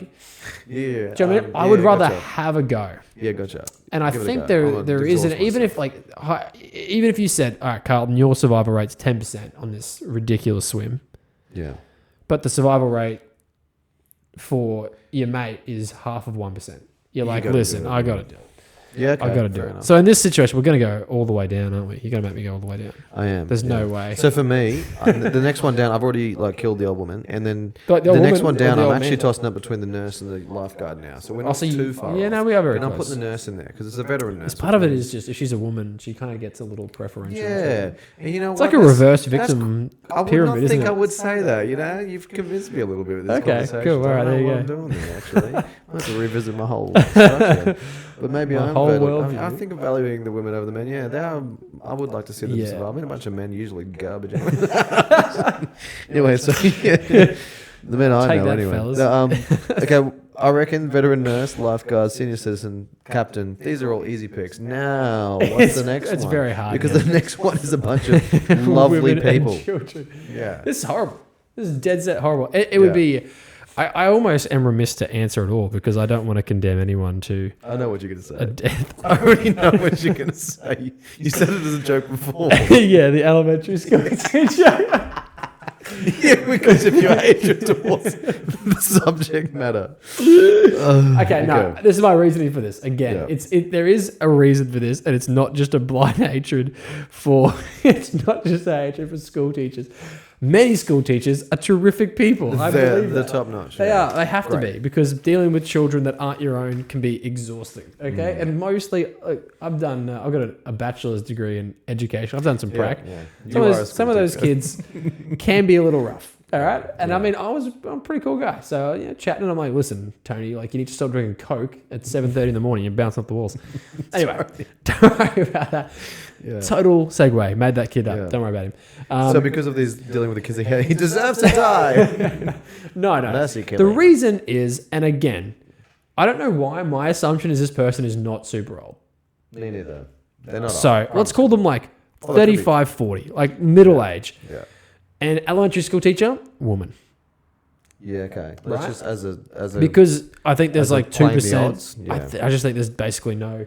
[SPEAKER 2] yeah,
[SPEAKER 1] do you know what I mean? I would rather have a go.
[SPEAKER 2] Yeah, gotcha.
[SPEAKER 1] And I think there is even if you said, "All right, Carlton, your survival rate's 10% on this ridiculous swim," but the survival rate for your mate is half of 1%. You're like, "Listen, I got to do it.
[SPEAKER 2] Yeah, okay,
[SPEAKER 1] I got to do
[SPEAKER 2] fair
[SPEAKER 1] it."
[SPEAKER 2] enough.
[SPEAKER 1] So in this situation, we're going to go all the way down, aren't we? You're going to make me go all the way down.
[SPEAKER 2] I am.
[SPEAKER 1] There's no way.
[SPEAKER 2] So for me, the next one down, I've already killed the old woman, and then
[SPEAKER 1] Like
[SPEAKER 2] the next
[SPEAKER 1] woman
[SPEAKER 2] one
[SPEAKER 1] or
[SPEAKER 2] down,
[SPEAKER 1] the
[SPEAKER 2] I'm
[SPEAKER 1] old
[SPEAKER 2] actually
[SPEAKER 1] man?
[SPEAKER 2] tossing up between the nurse and the lifeguard now. So we're not too far.
[SPEAKER 1] Yeah,
[SPEAKER 2] off.
[SPEAKER 1] no, we are very
[SPEAKER 2] And I'm
[SPEAKER 1] close.
[SPEAKER 2] putting the nurse in there because it's a veteran nurse.
[SPEAKER 1] Part of it is just if she's a woman, she kind of gets a little preferential.
[SPEAKER 2] Yeah, and you know
[SPEAKER 1] It's
[SPEAKER 2] what?
[SPEAKER 1] like a reverse victim
[SPEAKER 2] I would
[SPEAKER 1] pyramid,
[SPEAKER 2] not
[SPEAKER 1] isn't
[SPEAKER 2] think
[SPEAKER 1] it?
[SPEAKER 2] I would say that. You've convinced me a little bit with this
[SPEAKER 1] Okay,
[SPEAKER 2] conversation.
[SPEAKER 1] cool. All right,
[SPEAKER 2] I don't
[SPEAKER 1] there
[SPEAKER 2] know
[SPEAKER 1] you
[SPEAKER 2] what
[SPEAKER 1] go.
[SPEAKER 2] I'm doing there, actually. I have to revisit my whole structure. But maybe
[SPEAKER 1] My
[SPEAKER 2] I'm
[SPEAKER 1] whole
[SPEAKER 2] better.
[SPEAKER 1] worldview.
[SPEAKER 2] I think evaluating the women over the men, I would like to see them
[SPEAKER 1] Yeah.
[SPEAKER 2] survive. I mean, a bunch of men usually garbage. Anyway, so the men I
[SPEAKER 1] Take
[SPEAKER 2] know
[SPEAKER 1] that,
[SPEAKER 2] anyway.
[SPEAKER 1] fellas.
[SPEAKER 2] Okay, I reckon veteran nurse, lifeguard, senior citizen, captain. These are all easy picks. Now, what's the next one?
[SPEAKER 1] It's very hard.
[SPEAKER 2] Because the next one is a bunch of lovely
[SPEAKER 1] Women and
[SPEAKER 2] people.
[SPEAKER 1] children.
[SPEAKER 2] Yeah.
[SPEAKER 1] This is horrible. This is dead set horrible. It would be. I almost am remiss to answer it all because I don't want to condemn anyone to
[SPEAKER 2] I know what you're going to
[SPEAKER 1] a
[SPEAKER 2] say.
[SPEAKER 1] death.
[SPEAKER 2] I already know what you're going to say. You said it as a joke before.
[SPEAKER 1] Yeah, the elementary school teacher.
[SPEAKER 2] Yeah, because of your hatred towards the subject matter.
[SPEAKER 1] Okay, no, this is my reasoning for this. Again,
[SPEAKER 2] Yeah.
[SPEAKER 1] there is a reason for this, and it's not just a blind hatred for. It's not just a hatred for school teachers. Many school teachers are terrific people. I believe
[SPEAKER 2] They're
[SPEAKER 1] that.
[SPEAKER 2] top notch.
[SPEAKER 1] They are. They have to
[SPEAKER 2] Great.
[SPEAKER 1] be because dealing with children that aren't your own can be exhausting. Okay, and mostly I've done. I've got a bachelor's degree in education. I've done some prac.
[SPEAKER 2] Yeah.
[SPEAKER 1] Some of those kids can be a little rough. All right, and I mean, I'm a pretty cool guy. So chatting, and I'm like, listen, Tony, like you need to stop drinking Coke at 7:30 in the morning. You're bouncing off the walls. Anyway, don't worry about that.
[SPEAKER 2] Yeah.
[SPEAKER 1] Total segue. Made that kid up.
[SPEAKER 2] Yeah.
[SPEAKER 1] Don't worry about him.
[SPEAKER 2] So because of these dealing with the kids, he deserves to die.
[SPEAKER 1] No.
[SPEAKER 2] Mercy
[SPEAKER 1] The
[SPEAKER 2] killing.
[SPEAKER 1] reason is, and again, I don't know why my assumption is this person is not super old.
[SPEAKER 2] Me neither. They're not.
[SPEAKER 1] So
[SPEAKER 2] old.
[SPEAKER 1] let's call them like
[SPEAKER 2] Oh, that could be-
[SPEAKER 1] 35, 40, like middle age.
[SPEAKER 2] Yeah.
[SPEAKER 1] And elementary school teacher, woman.
[SPEAKER 2] Yeah, okay. That's
[SPEAKER 1] Right?
[SPEAKER 2] just as a
[SPEAKER 1] Because I think there's
[SPEAKER 2] as a
[SPEAKER 1] like
[SPEAKER 2] playing the
[SPEAKER 1] 2%.
[SPEAKER 2] odds, yeah.
[SPEAKER 1] I just think there's basically no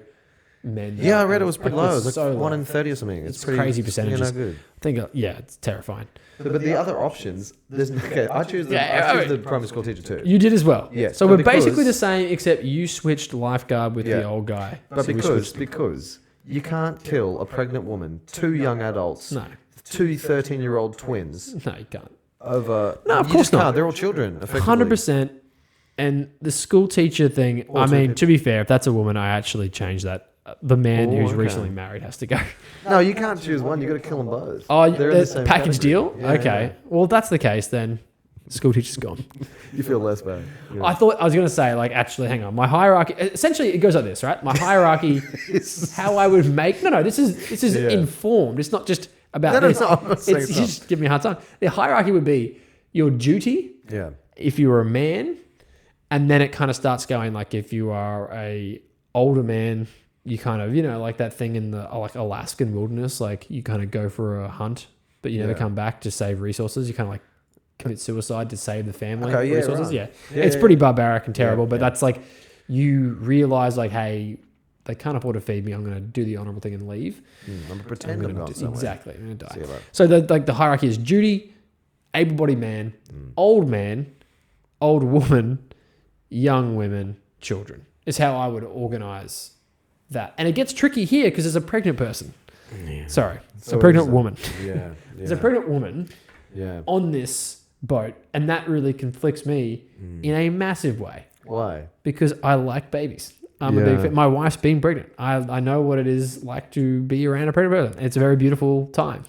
[SPEAKER 1] men.
[SPEAKER 2] Yeah, I
[SPEAKER 1] that
[SPEAKER 2] read it
[SPEAKER 1] are-
[SPEAKER 2] was pretty
[SPEAKER 1] like,
[SPEAKER 2] low.
[SPEAKER 1] there's
[SPEAKER 2] It was like
[SPEAKER 1] so
[SPEAKER 2] 1
[SPEAKER 1] low.
[SPEAKER 2] in 30 or something.
[SPEAKER 1] It's
[SPEAKER 2] pretty
[SPEAKER 1] crazy percentages.
[SPEAKER 2] good.
[SPEAKER 1] I think, yeah, it's terrifying.
[SPEAKER 2] But the other options, there's okay. I choose the primary school teacher too.
[SPEAKER 1] You did as well.
[SPEAKER 2] Yes,
[SPEAKER 1] So
[SPEAKER 2] but
[SPEAKER 1] we're basically
[SPEAKER 2] because-
[SPEAKER 1] the same, except you switched lifeguard with the
[SPEAKER 2] Yeah.
[SPEAKER 1] old guy.
[SPEAKER 2] But
[SPEAKER 1] So we
[SPEAKER 2] because
[SPEAKER 1] switched-
[SPEAKER 2] you can't kill a pregnant woman, 2 young adults,
[SPEAKER 1] no,
[SPEAKER 2] 2 13-year-old twins
[SPEAKER 1] no, you can't.
[SPEAKER 2] over.
[SPEAKER 1] No, of
[SPEAKER 2] you
[SPEAKER 1] course
[SPEAKER 2] just
[SPEAKER 1] not.
[SPEAKER 2] can't. They're all children. Effectively.
[SPEAKER 1] 100%. And the school teacher thing,
[SPEAKER 2] Or
[SPEAKER 1] I
[SPEAKER 2] two
[SPEAKER 1] mean,
[SPEAKER 2] people.
[SPEAKER 1] to be fair, if that's a woman, I actually changed that. The man
[SPEAKER 2] Oh,
[SPEAKER 1] who's
[SPEAKER 2] okay.
[SPEAKER 1] recently married has to go.
[SPEAKER 2] No, you can't choose one. You got to kill them both.
[SPEAKER 1] Oh,
[SPEAKER 2] They're in the same
[SPEAKER 1] package
[SPEAKER 2] category.
[SPEAKER 1] deal?
[SPEAKER 2] Yeah,
[SPEAKER 1] Okay.
[SPEAKER 2] yeah.
[SPEAKER 1] Well, if that's the case, then school teacher's gone.
[SPEAKER 2] You feel less bad. Yeah.
[SPEAKER 1] I thought I was going to say, like, actually, hang on. My hierarchy, essentially, it goes like this, right? My hierarchy, how I would make, no, this is
[SPEAKER 2] Yeah.
[SPEAKER 1] informed. It's not just about
[SPEAKER 2] No,
[SPEAKER 1] this.
[SPEAKER 2] I'm not saying
[SPEAKER 1] It's
[SPEAKER 2] it's
[SPEAKER 1] you
[SPEAKER 2] not.
[SPEAKER 1] just give me a hard time. The hierarchy would be your duty
[SPEAKER 2] Yeah.
[SPEAKER 1] if you were a man, and then it kind of starts going like if you are a older man, you kind of, like that thing in the like Alaskan wilderness, like you kind of go for a hunt, but you never
[SPEAKER 2] Yeah.
[SPEAKER 1] come back to save resources. You kind of like commit suicide to save the family
[SPEAKER 2] Okay, yeah,
[SPEAKER 1] resources.
[SPEAKER 2] right.
[SPEAKER 1] Yeah.
[SPEAKER 2] Yeah,
[SPEAKER 1] It's
[SPEAKER 2] yeah,
[SPEAKER 1] pretty barbaric and terrible,
[SPEAKER 2] Yeah,
[SPEAKER 1] but
[SPEAKER 2] yeah.
[SPEAKER 1] that's like you realize like, hey, they can't afford to feed me. I'm going to do the honorable thing and leave.
[SPEAKER 2] I'm gonna
[SPEAKER 1] I'm
[SPEAKER 2] pretend I'm
[SPEAKER 1] gonna
[SPEAKER 2] going
[SPEAKER 1] do-
[SPEAKER 2] somewhere.
[SPEAKER 1] exactly. I'm going to
[SPEAKER 2] See
[SPEAKER 1] die.
[SPEAKER 2] you later.
[SPEAKER 1] So the hierarchy is duty, able-bodied man, old man, old woman, young women, children. Is how I would organize that. And it gets tricky here because there's a pregnant person.
[SPEAKER 2] Yeah.
[SPEAKER 1] Sorry,
[SPEAKER 2] So
[SPEAKER 1] a pregnant
[SPEAKER 2] is it-
[SPEAKER 1] woman.
[SPEAKER 2] Yeah.
[SPEAKER 1] There's a pregnant woman
[SPEAKER 2] Yeah.
[SPEAKER 1] on this boat, and that really conflicts me in a massive way
[SPEAKER 2] Why?
[SPEAKER 1] because I like babies. I'm a big
[SPEAKER 2] Yeah.
[SPEAKER 1] fan. My wife's been pregnant. I know what it is like to be around a pregnant person. It's a very beautiful time.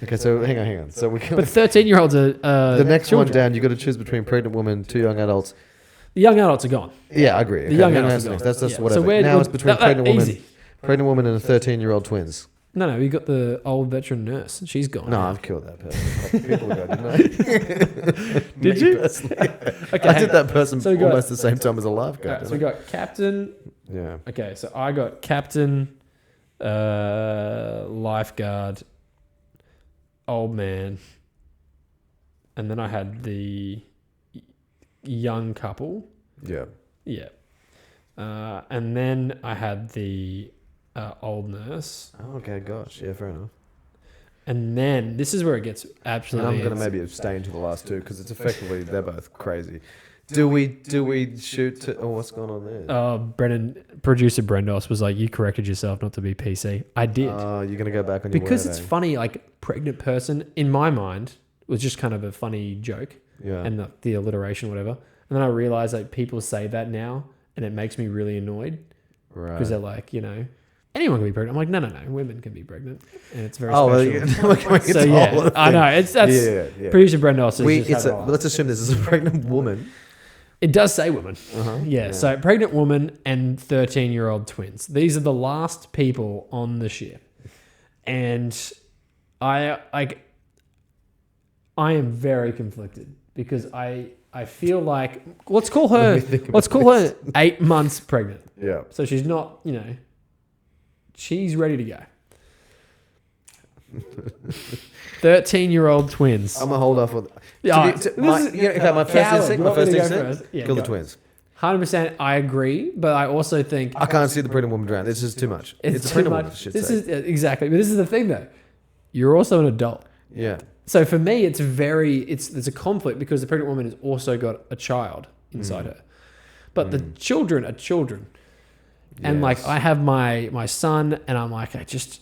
[SPEAKER 2] Okay, so hang on. So we can.
[SPEAKER 1] But 13-year-olds are
[SPEAKER 2] The next one
[SPEAKER 1] children.
[SPEAKER 2] down, you got to choose between pregnant woman, 2 young adults.
[SPEAKER 1] The young adults are gone.
[SPEAKER 2] Yeah, I agree.
[SPEAKER 1] The young
[SPEAKER 2] hang on,
[SPEAKER 1] adults are gone.
[SPEAKER 2] That's
[SPEAKER 1] Yeah.
[SPEAKER 2] whatever.
[SPEAKER 1] So we're,
[SPEAKER 2] Now it's between
[SPEAKER 1] easy.
[SPEAKER 2] pregnant woman and a 13-year-old twins.
[SPEAKER 1] No, we got the old veteran nurse. She's gone.
[SPEAKER 2] No, I've killed that person. People ago, didn't I?
[SPEAKER 1] Did
[SPEAKER 2] Me
[SPEAKER 1] you?
[SPEAKER 2] personally.
[SPEAKER 1] Okay,
[SPEAKER 2] I did that person
[SPEAKER 1] So we got-
[SPEAKER 2] almost the same time as a lifeguard.
[SPEAKER 1] Alright, so we got captain.
[SPEAKER 2] Yeah.
[SPEAKER 1] Okay, so I got captain, lifeguard, old man, and then I had the young couple.
[SPEAKER 2] Yeah.
[SPEAKER 1] Yeah. And then I had the old nurse.
[SPEAKER 2] Oh, okay, gosh. Yeah, fair enough.
[SPEAKER 1] And then this is where it gets
[SPEAKER 2] And
[SPEAKER 1] absolutely.
[SPEAKER 2] I'm going to maybe abstain to the last two because it's effectively, they're both crazy. Do we shoot to... Oh, what's going on there?
[SPEAKER 1] Producer Brendos was like, "You corrected yourself not to be PC." I did.
[SPEAKER 2] Oh, you're going to go back on
[SPEAKER 1] Because
[SPEAKER 2] your
[SPEAKER 1] it's
[SPEAKER 2] word,
[SPEAKER 1] funny, like pregnant person in my mind was just kind of a funny joke
[SPEAKER 2] Yeah.
[SPEAKER 1] and the alliteration, whatever. And then I realized like people say that now, and it makes me really annoyed
[SPEAKER 2] Right.
[SPEAKER 1] because they're like, anyone can be pregnant. I'm like, no, women can be pregnant, and it's very
[SPEAKER 2] Oh, well,
[SPEAKER 1] special. So yeah, I know that's
[SPEAKER 2] Yeah.
[SPEAKER 1] producer Brendos.
[SPEAKER 2] Let's assume this is a pregnant woman.
[SPEAKER 1] It does say woman.
[SPEAKER 2] Uh-huh.
[SPEAKER 1] Yeah, so pregnant woman and 13-year-old twins. These are the last people on the ship. And I am very conflicted because I feel like let's call her 8 months pregnant.
[SPEAKER 2] Yeah.
[SPEAKER 1] So she's not, she's ready to go. 13-year-old twins.
[SPEAKER 2] I'm gonna hold off on.
[SPEAKER 1] Yeah,
[SPEAKER 2] My
[SPEAKER 1] this is-
[SPEAKER 2] first
[SPEAKER 1] Coward.
[SPEAKER 2] instinct.
[SPEAKER 1] You
[SPEAKER 2] My
[SPEAKER 1] want me
[SPEAKER 2] first
[SPEAKER 1] to go
[SPEAKER 2] instinct.
[SPEAKER 1] first? Yeah,
[SPEAKER 2] Kill the
[SPEAKER 1] go.
[SPEAKER 2] twins.
[SPEAKER 1] 100%, I agree, but I also think
[SPEAKER 2] I can't see the pregnant woman drown. It's just too much. It's a
[SPEAKER 1] too
[SPEAKER 2] pregnant
[SPEAKER 1] much.
[SPEAKER 2] woman. For shit's
[SPEAKER 1] This
[SPEAKER 2] sake.
[SPEAKER 1] is exactly, but this is the thing though. You're also an adult.
[SPEAKER 2] Yeah.
[SPEAKER 1] So for me, there's a conflict because the pregnant woman has also got a child inside her, but the children are children, and like
[SPEAKER 2] Yes.
[SPEAKER 1] I have my son, and I'm like, I just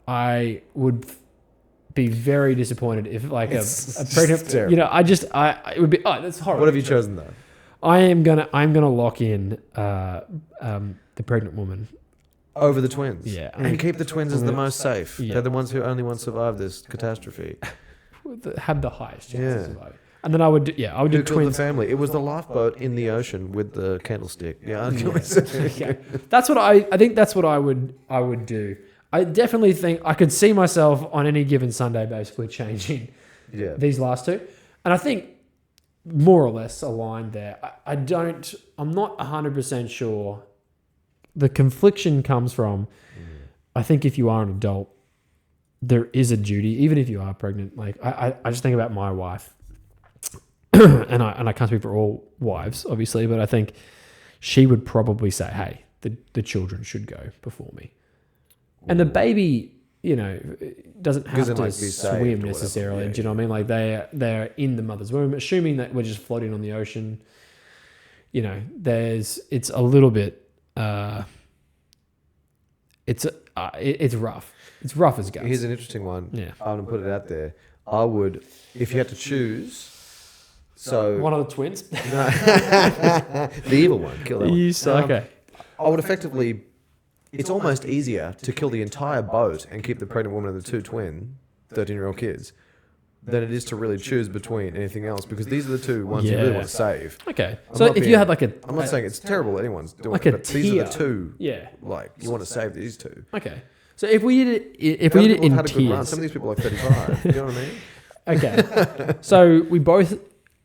[SPEAKER 1] I would be very disappointed if like a
[SPEAKER 2] It's
[SPEAKER 1] pregnant,
[SPEAKER 2] terrible.
[SPEAKER 1] it would be that's horrible.
[SPEAKER 2] What have you chosen though?
[SPEAKER 1] I'm gonna lock in the pregnant woman.
[SPEAKER 2] Over the twins.
[SPEAKER 1] Yeah.
[SPEAKER 2] And keep the twins as the most safe.
[SPEAKER 1] Yeah.
[SPEAKER 2] They're the ones who only want to survive this catastrophe.
[SPEAKER 1] Have the highest chance
[SPEAKER 2] Yeah.
[SPEAKER 1] of surviving. And then I would do
[SPEAKER 2] Who
[SPEAKER 1] twins.
[SPEAKER 2] killed the family? It was the lifeboat in the ocean with the candlestick. Yeah.
[SPEAKER 1] Okay. That's what I think that's what I would do. I definitely think I could see myself on any given Sunday basically changing
[SPEAKER 2] Yeah.
[SPEAKER 1] these last two. And I think more or less aligned there. I'm not 100% sure. The confliction comes from, I think if you are an adult, there is a duty, even if you are pregnant. Like I just think about my wife. and I can't speak for all wives, obviously, but I think she would probably say, hey, the children should go before me. And the baby, doesn't have to
[SPEAKER 2] like,
[SPEAKER 1] swim necessarily. Do you know what I mean? Like they're in the mother's womb, assuming that we're just floating on the ocean. It's a little bit, it's rough. It's rough as guts.
[SPEAKER 2] Here's an interesting one.
[SPEAKER 1] Yeah.
[SPEAKER 2] I'm going to put it out there. I would, if you had to choose,
[SPEAKER 1] one of the twins?
[SPEAKER 2] the evil one, kill that one.
[SPEAKER 1] Okay.
[SPEAKER 2] I would effectively, it's almost easier to kill the entire boat and keep the pregnant woman and the two 13-year-old kids than it is to really choose between anything else, because these are the two ones you really want to save.
[SPEAKER 1] Okay. So if you had like a...
[SPEAKER 2] I'm not saying it's terrible that anyone's doing
[SPEAKER 1] like
[SPEAKER 2] it,
[SPEAKER 1] a
[SPEAKER 2] but these are the
[SPEAKER 1] tier.
[SPEAKER 2] two.
[SPEAKER 1] Yeah.
[SPEAKER 2] Like, you want to save these two.
[SPEAKER 1] Okay. So if we did it in tiers...
[SPEAKER 2] Some of these people are like 35. You know what I mean?
[SPEAKER 1] Okay. So we both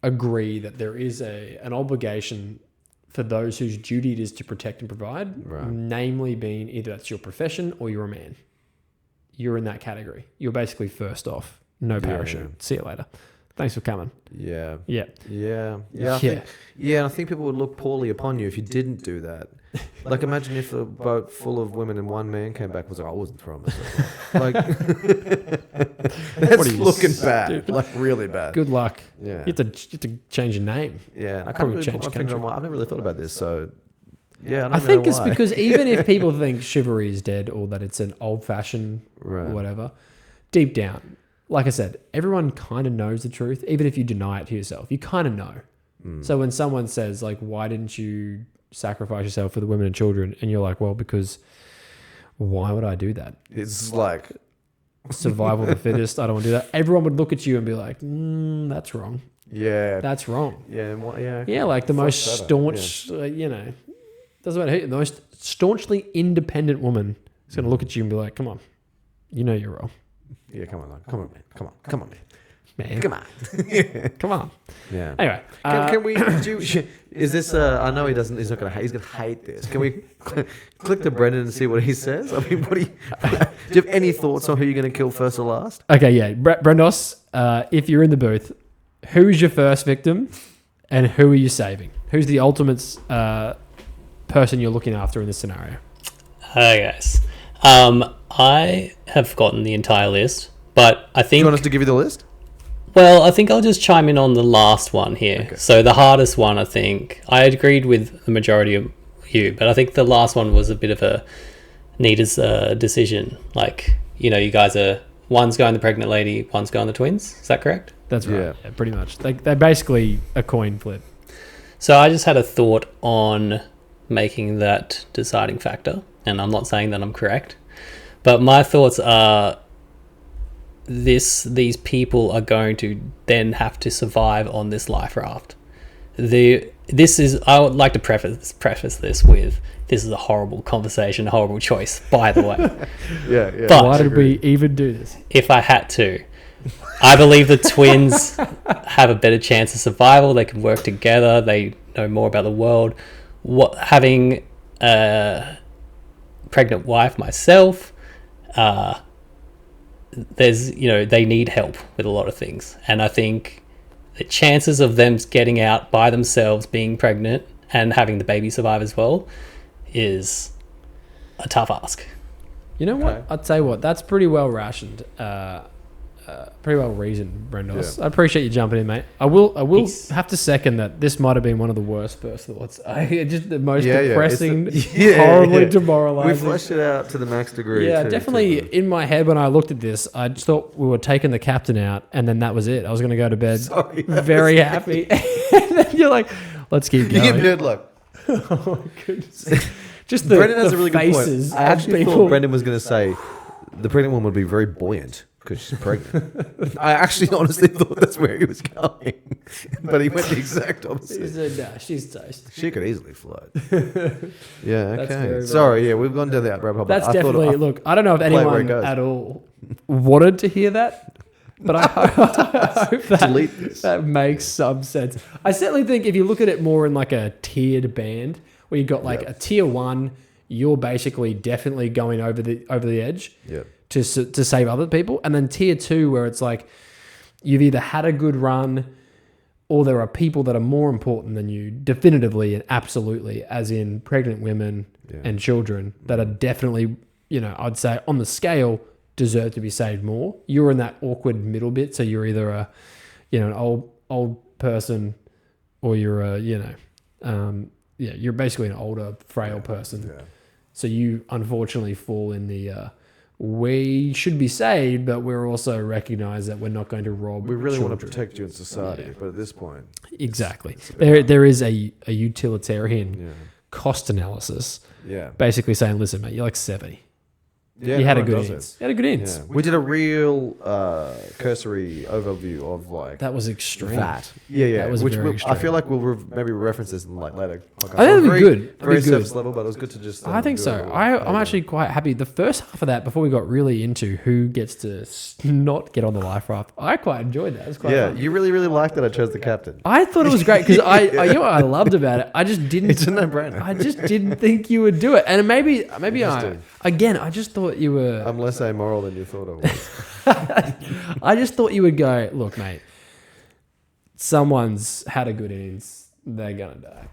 [SPEAKER 1] agree that there is an obligation for those whose duty it is to protect and provide, namely being either that's your profession or you're a man. You're in that category. You're basically first off. No parachute.
[SPEAKER 2] Yeah.
[SPEAKER 1] See you later. Thanks for coming.
[SPEAKER 2] Yeah.
[SPEAKER 1] Yeah.
[SPEAKER 2] Yeah. And I think people would look poorly upon you if you didn't do that. Like, imagine if a boat full of women and one man came back and was like, I wasn't throwing myself. Like, that's looking bad. Like, really bad.
[SPEAKER 1] Good luck.
[SPEAKER 2] Yeah.
[SPEAKER 1] You have to change your name.
[SPEAKER 2] Yeah. And I
[SPEAKER 1] Probably
[SPEAKER 2] can't
[SPEAKER 1] change
[SPEAKER 2] really I've never really thought about this, so... Yeah,
[SPEAKER 1] I think it's because even if people think chivalry is dead or that it's an old-fashioned whatever, deep down, like I said, everyone kind of knows the truth, even if you deny it to yourself. You kind of know. So when someone says, like, why didn't you sacrifice yourself for the women and children? And you're like, well, because why would I do that?
[SPEAKER 2] It's like...
[SPEAKER 1] Survival of the fittest. I don't want to do that. Everyone would look at you and be like, that's wrong.
[SPEAKER 2] Yeah.
[SPEAKER 1] That's wrong.
[SPEAKER 2] Yeah.
[SPEAKER 1] Yeah, like the most staunch, doesn't matter who, the most staunchly independent woman is going to look at you and be like, come on, you're wrong.
[SPEAKER 2] Yeah, come on, man. Come on, man.
[SPEAKER 1] Man.
[SPEAKER 2] Come on.
[SPEAKER 1] Come on.
[SPEAKER 2] Yeah.
[SPEAKER 1] Anyway.
[SPEAKER 2] Can we, is this, I know he's not going to hate, he's going to hate this. Can we click to Brendan and see what he says? I mean, do you have any thoughts on who you're going to kill first or last?
[SPEAKER 1] Okay, yeah. Brendos, if you're in the booth, who's your first victim and who are you saving? Who's the ultimate person you're looking after in this scenario?
[SPEAKER 3] Hi, guys. I have gotten the entire list, but I think...
[SPEAKER 2] Do you want us to give you the list?
[SPEAKER 3] Well, I think I'll just chime in on the last one here. Okay. So the hardest one, I think, I agreed with the majority of you, but I think the last one was a bit of a needed decision. Like, you guys are... One's going the pregnant lady, one's going the twins. Is that correct?
[SPEAKER 1] That's right. Yeah, pretty much. They're basically a coin flip. So
[SPEAKER 3] I just had a thought on making that deciding factor, and I'm not saying that I'm correct, but my thoughts are these people are going to then have to survive on this life raft. I would like to preface this with, this is a horrible conversation, a horrible choice, by the way.
[SPEAKER 2] Yeah.
[SPEAKER 1] But why did we even do this?
[SPEAKER 3] If I had to, I believe the twins have a better chance of survival. They can work together. They know more about the world. Having a pregnant wife myself, they need help with a lot of things, and I think the chances of them getting out by themselves, being pregnant and having the baby survive as well, is a tough ask.
[SPEAKER 1] You know what? I'd say that's pretty well rationed. Pretty well reasoned, Brendos. Yeah. I appreciate you jumping in, mate. I will have to second that this might have been one of the worst first thoughts. Just the most depressing, horribly demoralizing.
[SPEAKER 2] We fleshed it out to the max degree.
[SPEAKER 1] Yeah, definitely. In my head when I looked at this, I just thought we were taking the captain out, and then that was it. I was going to go to bed very happy. And then you're like, let's keep going.
[SPEAKER 2] You get nerd like,
[SPEAKER 1] oh my goodness. Just
[SPEAKER 2] Brendan has a really
[SPEAKER 1] faces.
[SPEAKER 2] Good point. I actually thought Brendan was going to say the pregnant woman would be very buoyant because she's pregnant. I actually honestly thought that's where he was going. But he went the exact opposite.
[SPEAKER 1] He said, no, she's toast.
[SPEAKER 2] She could easily float. Yeah, okay. Sorry, we've gone down the rabbit hole.
[SPEAKER 1] That's definitely, look, I don't know if anyone at all wanted to hear that, but I hope that makes some sense. I certainly think if you look at it more in like a tiered band, where you got like a tier 1, you're basically definitely going over the edge.
[SPEAKER 2] Yep.
[SPEAKER 1] To save other people, and then tier 2 where it's like you've either had a good run or there are people that are more important than you, definitively and absolutely, as in pregnant women and children that are definitely, I'd say on the scale deserve to be saved more. You're in that awkward middle bit, so you're either an old person, or you're you're basically an older, frail person.
[SPEAKER 2] Yeah.
[SPEAKER 1] So you unfortunately fall in the we should be saved, but we're also recognize that we're not going to rob.
[SPEAKER 2] We really want to
[SPEAKER 1] children.
[SPEAKER 2] protect you in society, but at this point,
[SPEAKER 1] Exactly.
[SPEAKER 2] it's a bit
[SPEAKER 1] There is a utilitarian
[SPEAKER 2] yeah,
[SPEAKER 1] cost analysis,
[SPEAKER 2] yeah,
[SPEAKER 1] basically saying, listen, mate, you're like 70.
[SPEAKER 2] yeah.
[SPEAKER 1] You had a
[SPEAKER 2] no one
[SPEAKER 1] good
[SPEAKER 2] does
[SPEAKER 1] ins.
[SPEAKER 2] it.
[SPEAKER 1] You had a good ins.
[SPEAKER 2] Yeah. We did a real cursory overview of like
[SPEAKER 1] That was extreme.
[SPEAKER 2] that. Yeah.
[SPEAKER 1] That was
[SPEAKER 2] Which
[SPEAKER 1] very
[SPEAKER 2] I
[SPEAKER 1] extreme.
[SPEAKER 2] feel like we'll maybe reference this in like later. Podcasts.
[SPEAKER 1] I think it'd be
[SPEAKER 2] Very-
[SPEAKER 1] good. It'd
[SPEAKER 2] Very
[SPEAKER 1] be good.
[SPEAKER 2] surface level, but it was good to just.
[SPEAKER 1] I think
[SPEAKER 2] do
[SPEAKER 1] so.
[SPEAKER 2] a little-
[SPEAKER 1] I'm actually quite happy. The first half of that, before we got really into who gets to not get on the life raft, I quite enjoyed that. It was quite
[SPEAKER 2] Yeah,
[SPEAKER 1] fun.
[SPEAKER 2] you really liked that I chose the captain.
[SPEAKER 1] I thought it was great because you know what I loved about it? I just didn't.
[SPEAKER 2] It's a no-brainer.
[SPEAKER 1] I just didn't think you would do it, and maybe
[SPEAKER 2] Interesting.
[SPEAKER 1] I just thought you were.
[SPEAKER 2] I'm less amoral than you thought I was.
[SPEAKER 1] I just thought you would go, look, mate. Someone's had a good innings. They're gonna die.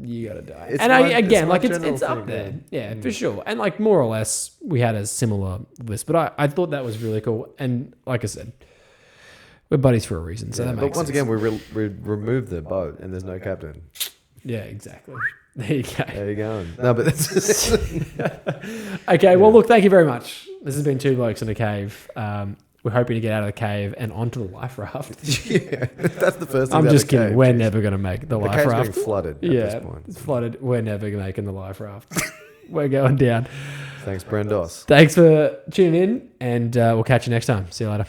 [SPEAKER 1] You gotta die.
[SPEAKER 2] It's
[SPEAKER 1] And
[SPEAKER 2] my-
[SPEAKER 1] again,
[SPEAKER 2] my
[SPEAKER 1] like it's
[SPEAKER 2] general
[SPEAKER 1] up
[SPEAKER 2] thing,
[SPEAKER 1] there, yeah, for sure. And like more or less, we had a similar list. But I thought that was really cool. And like I said, we're buddies for a reason. So
[SPEAKER 2] Yeah,
[SPEAKER 1] that
[SPEAKER 2] but
[SPEAKER 1] makes
[SPEAKER 2] once
[SPEAKER 1] sense.
[SPEAKER 2] again, we removed the boat and there's no captain.
[SPEAKER 1] Yeah, exactly. There you go.
[SPEAKER 2] There you go. No, but that's
[SPEAKER 1] Okay, well, look, thank you very much. This has been Two Blokes in a Cave. We're hoping to get out of the cave and onto the life raft.
[SPEAKER 2] yeah, that's the first thing.
[SPEAKER 1] I'm
[SPEAKER 2] out
[SPEAKER 1] just
[SPEAKER 2] of
[SPEAKER 1] kidding.
[SPEAKER 2] cave.
[SPEAKER 1] We're never going to make the
[SPEAKER 2] The
[SPEAKER 1] life
[SPEAKER 2] cave's
[SPEAKER 1] raft.
[SPEAKER 2] getting flooded at
[SPEAKER 1] Yeah,
[SPEAKER 2] this point.
[SPEAKER 1] it's flooded. We're never making the life raft. We're going down.
[SPEAKER 2] Thanks, Brendos.
[SPEAKER 1] Thanks for tuning in, and we'll catch you next time. See you later.